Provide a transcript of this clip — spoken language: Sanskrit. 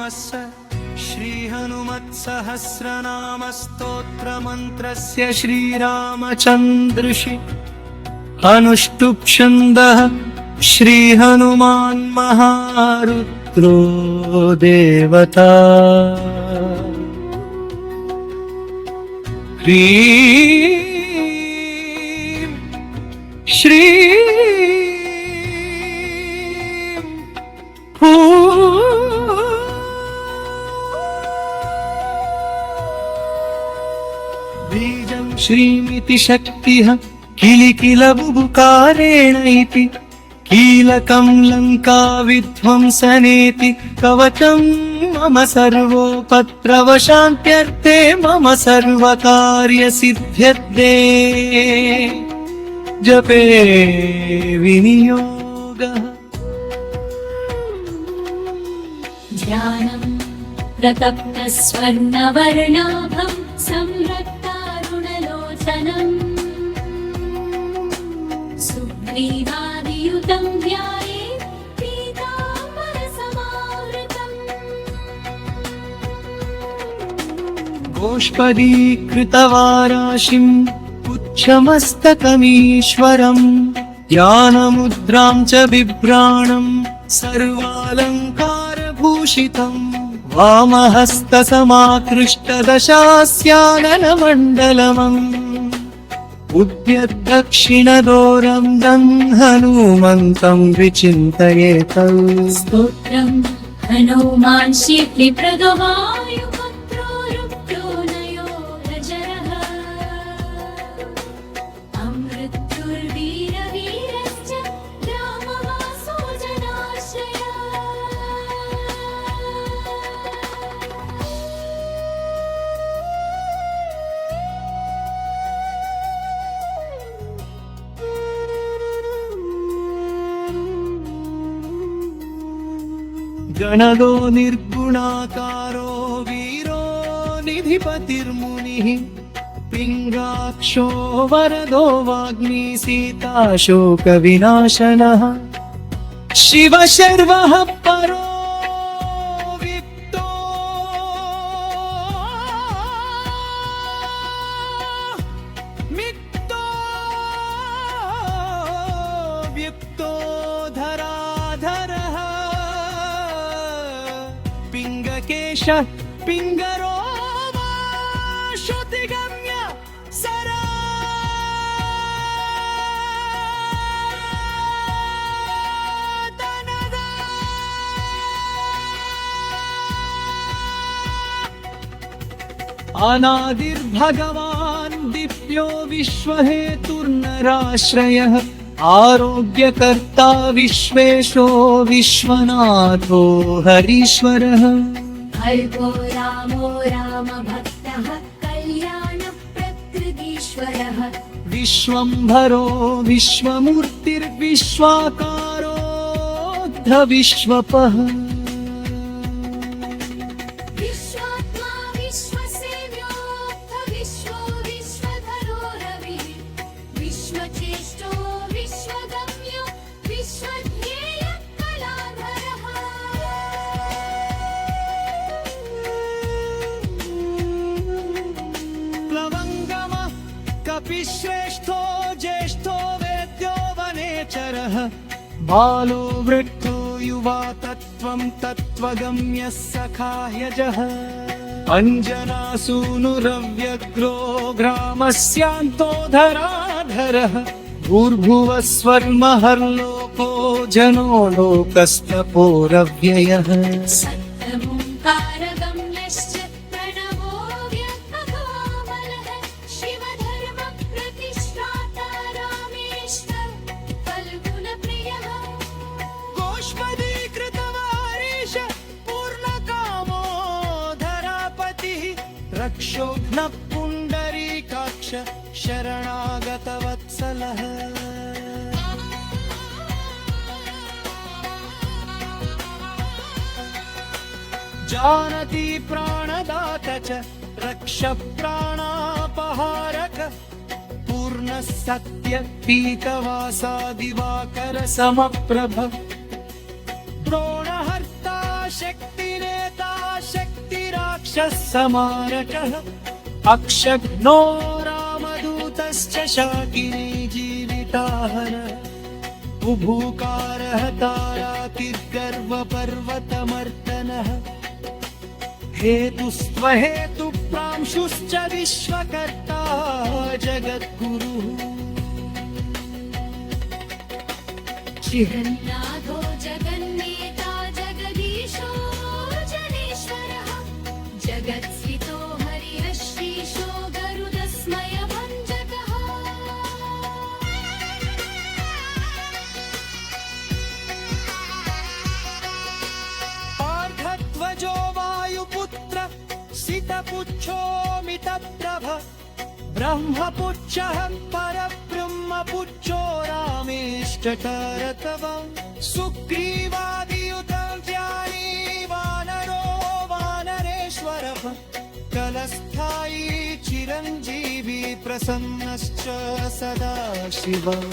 श्रीहनुमत्सहस्रनामस्तोत्रमन्त्रस्य श्रीरामचन्द्रषि अनुष्टुप् श्रीहनुमान् महारुद्रो देवता ह्रीं श्रीं बीजं श्रीमिति शक्तिः किलिकिलबुबुकारेण इति कीलकं लङ्काविध्वंसनेति कवचं मम सर्वोपद्रवशान्त्यर्थे मम सर्वकार्यसिद्ध्यर्थे जपे विनियोगः ध्यानं प्रतप्तस्वर्णवर्णाभं संरक्तारुणलोचनम् सुग्रीवादियुतं ध्यायेत् पीताम्बरसमावृतम् गोष्पदीकृतवाराशिं पुच्छमस्तकमीश्वरम् ज्ञानमुद्रां च बिभ्राणं सर्वालङ्कारभूषितम् वामहस्तसमाकृष्टदशास्याननमण्डलमम् उद्यद्दक्षिणदोरं हनुमन्तं विचिन्तयेत् स्तोत्रं हनुमान् शीघ्रप्रदो वायुपुत्रो रुक्तो नयो रजरः अमृत्युर्वीरवीरश्च रामवासो जनाश्रयः गणदो निर्गुणाकारो वीरो निधिपतिर्मुनिः पिङ्गाक्षो वरदो वाग्मी सीताशोकविनाशनः शिवशर्वः परो विप्तो मिक्तो व्युक्तो धराधरः पिङ्गकेश पिङ्गरो वा श्रुतिगम्य सनातनद अनादिर्भगवान् दिव्यो विश्वहेतुर्नराश्रयः आरोग्यकर्ता विश्वेशो विश्वनाथो हरीश्वरः अल्पो रामो रामभक्तः कल्याणप्रकृतीश्वरः विश्वम्भरो विश्वमूर्तिर्विश्वाकारोऽर्धविश्वपः विश्वात्मा विश्वसेव्योऽर्थ विश्वो विश्वधरो रविः विश्वचेष्टो विश्वगम्यो विश्वध्येयः कलाधरः प्लवङ्गमः कपिश्रेष्ठो ज्येष्ठो वेद्यो वनेचरः बालो वृद्धो युवा तत्त्वं तत्त्वगम्यः सखाह्यजः अञ्जनासूनुरव्यग्रो ग्रामस्यान्तो धराधरः भूर्भुवः स्वर्महर्लोको जनो लोकस्तपोरव्ययः सप्तमोङ्कारगम्यश्च प्रणवो व्यक्तकामलः शिवधर्मप्रतिष्ठाता रामेश्वर फल्गुनप्रियः गोष्पदीकृतवारीश पूर्णकामो धरापतिः रक्षोघ्नः पुण्डरीकाक्ष शरणागतवत्सलः जानती प्राणदात च रक्ष प्राणापहारक पूर्णः सत्य पीतवासा दिवाकर समप्रभ द्रोणहर्ता शक्तिरेता समारकः अक्षघ्नो रामदूतश्च शाकिनी जीविताहरः उभूकारः तारातिर्गर्वपर्वतमर्दनः हेतुस्त्वहेतुप्रांशुश्च विश्वकर्ता जगद्गुरुः जगन्नाथो जगन्नेता जगदीशो जनेश्वरः जगत्स्थितो हरिः श्रीशो गरुडस्मयभञ्जकः पार्थध्वजो वायुपुत्र सितपुच्छो मितप्रभ ब्रह्मपुच्छः परब्रह्मपुच्छो रामेष्टटरतवं सुग्रीवादियुतं ज्ञानी वानरो वानरेश्वरः कलस्थायी चिरञ्जीवी प्रसन्नश्च सदा शिवः